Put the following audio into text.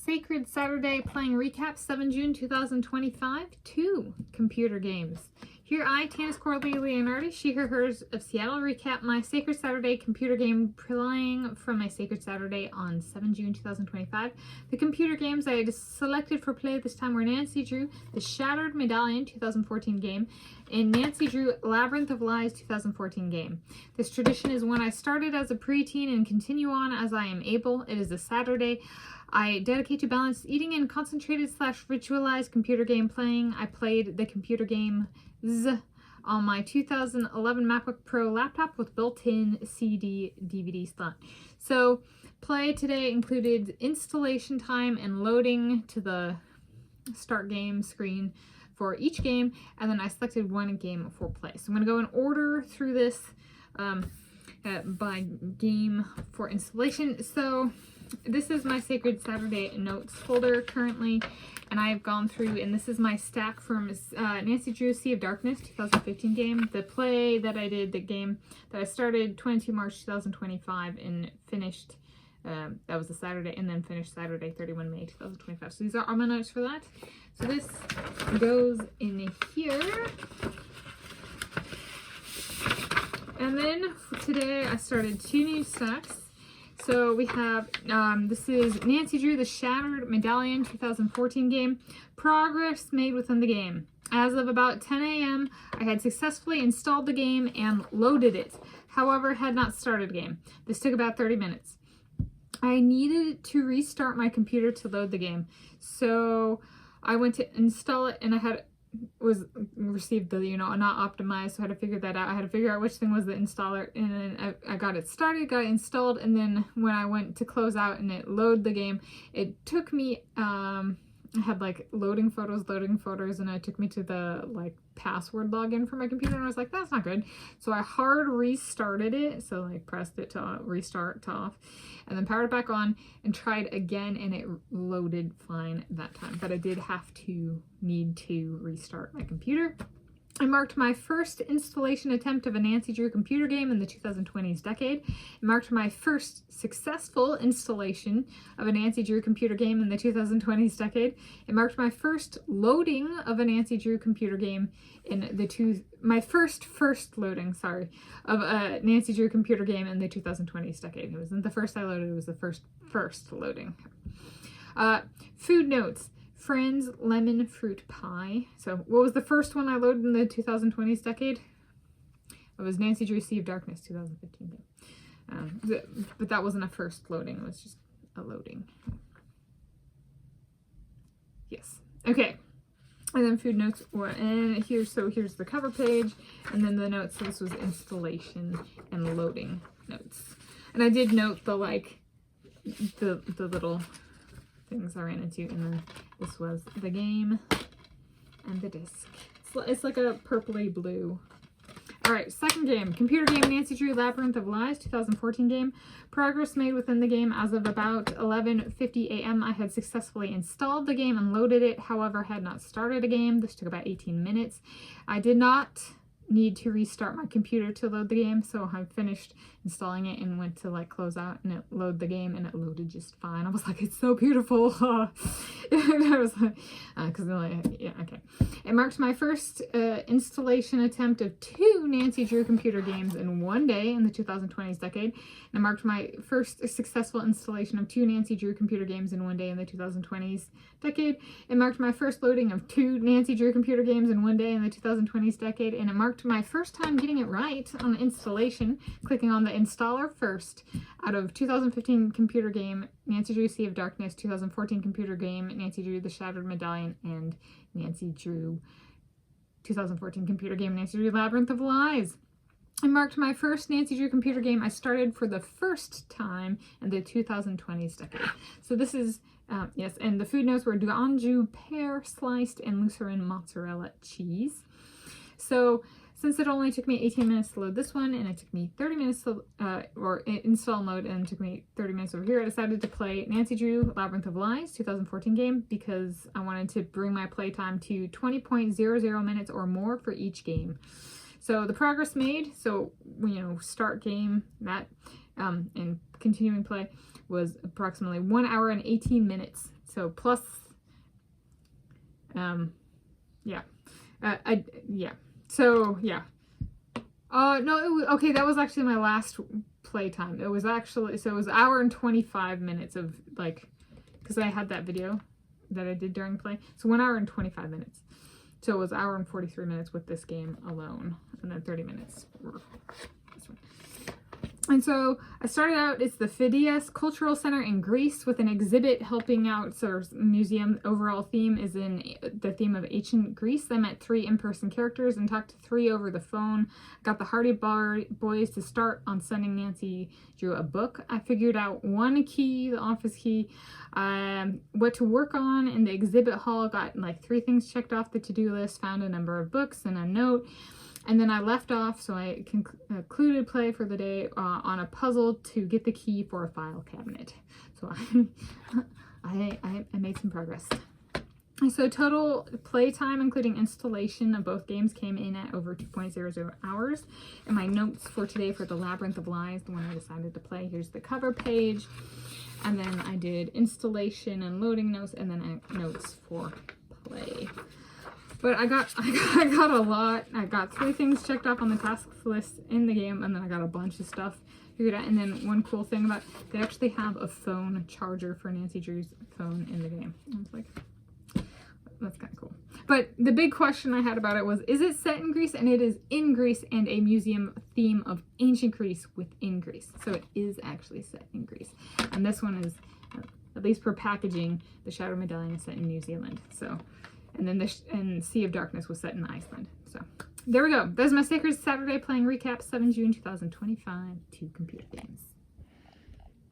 Sacred Saturday playing recap 7 June 2025, 2 computer games. Here I, Tanis Coralee Leonhardi, she, her, hers of Seattle, recap my Sacred Saturday computer game playing from my Sacred Saturday on 7 June 2025. The computer games I had selected for play this time were Nancy Drew, the Shattered Medallion 2014 game, and Nancy Drew, Labyrinth of Lies 2014 game. This tradition is one I started as a preteen and continue on as I am able. It is a Saturday I dedicate to balanced eating and concentrated / ritualized computer game playing. I played the computer game on my 2011 MacBook Pro laptop with built-in CD DVD slot. So play today included installation time and loading to the start game screen for each game, and then I selected one game for play. So I'm going to go in order through this by game for installation. So this is my Sacred Saturday notes folder currently, and I've gone through, and this is my stack from Nancy Drew Sea of Darkness 2015 game. The play that I did, the game that I started 22 March 2025 and finished, that was a Saturday, and then finished Saturday 31 May 2025. So these are all my notes for that. So this goes in here. And then today I started 2 new stacks. So we have, this is Nancy Drew, the Shattered Medallion 2014 game. Progress made within the game. As of about 10 a.m., I had successfully installed the game and loaded it. However, had not started the game. This took about 30 minutes. I needed to restart my computer to load the game. So I went to install it, and I received the, not optimized, so I had to figure that out. I had to figure out which thing was the installer, and then I got it started, got it installed, and then when I went to close out and it load the game, it took me, I had like loading photos, and it took me to the password login for my computer, and I was like, that's not good. So I hard restarted it, so pressed it to restart to off, and then powered it back on and tried again, and it loaded fine that time. But I did need to restart my computer. I marked my first installation attempt of a Nancy Drew computer game in the 2020s decade. It marked my first successful installation of a Nancy Drew computer game in the 2020s decade. It marked my first loading of a Nancy Drew computer game in the my first loading, sorry, of a Nancy Drew computer game in the 2020s decade. It wasn't the first I loaded, it was the first loading. Food notes. Friends lemon fruit pie. So what was the first one I loaded in the 2020s decade? It was Nancy Drew Sea of Darkness 2015 game. But that wasn't a first loading, it was just a loading. Yes. Okay. And then food notes and here's the cover page, and then the notes. So this was installation and loading notes. And I did note the the little things I ran into, and then this was the game and the disc. It's like a purpley blue. Alright, second game. Computer game Nancy Drew Labyrinth of Lies 2014 game. Progress made within the game. As of about 11:50 a.m. I had successfully installed the game and loaded it, however had not started a game. This took about 18 minutes. I did not need to restart my computer to load the game, so I finished installing it and went to close out and it loaded the game, and it loaded just fine. I was like, it's so beautiful. And I was like, yeah, okay. It marked my first installation attempt of 2 Nancy Drew computer games in one day in the 2020s decade. And it marked my first successful installation of 2 Nancy Drew computer games in one day in the 2020s decade. It marked my first loading of 2 Nancy Drew computer games in one day in the 2020s decade, and it marked my first time getting it right on the installation, clicking on the installer first out of 2015 computer game Nancy Drew Sea of Darkness, 2014 computer game Nancy Drew the Shattered Medallion, and Nancy Drew 2014 computer game Nancy Drew Labyrinth of Lies. I marked my first Nancy Drew computer game I started for the first time in the 2020s decade. So this is, yes, and the food notes were D'Anjou pear sliced and Lucerne mozzarella cheese. So since it only took me 18 minutes to load this one, and it took me 30 minutes to install and load, and it took me 30 minutes over here, I decided to play Nancy Drew Labyrinth of Lies 2014 game because I wanted to bring my playtime to 20.00 minutes or more for each game. So the progress made, so start game, that and continuing play was approximately 1 hour and 18 minutes. So plus, yeah. So, yeah. No, it was, okay, that was actually my last playtime. It was actually, so it was 1 hour and 25 minutes of, like, because I had that video that I did during play. So 1 hour and 25 minutes. So it was 1 hour and 43 minutes with this game alone. And then 30 minutes for this one. And so I started out, it's the Phidias Cultural Center in Greece with an exhibit helping out, so museum overall theme is in the theme of ancient Greece. I met 3 in-person characters and talked to 3 over the phone. Got the Hardy boys to start on sending Nancy Drew a book. I figured out 1 key, the office key, what to work on in the exhibit hall. Got like 3 things checked off the to-do list, found a number of books and a note. And then I left off, so I concluded play for the day on a puzzle to get the key for a file cabinet. So I made some progress. So total play time, including installation of both games, came in at over 2.00 hours. And my notes for today for the Labyrinth of Lies, the one I decided to play, here's the cover page. And then I did installation and loading notes, and then notes for play. But I got a lot. I got 3 things checked off on the tasks list in the game, and then I got a bunch of stuff figured out. And then one cool thing about it, they actually have a phone charger for Nancy Drew's phone in the game. I was like, that's kind of cool. But the big question I had about it was, is it set in Greece? And it is in Greece and a museum theme of ancient Greece within Greece. So it is actually set in Greece. And this one is, at least per packaging, the Shattered Medallion is set in New Zealand. So. And then the Sea of Darkness was set in Iceland. So there we go. That's my Sacred Saturday playing recap, 7 June 2025 to computer games.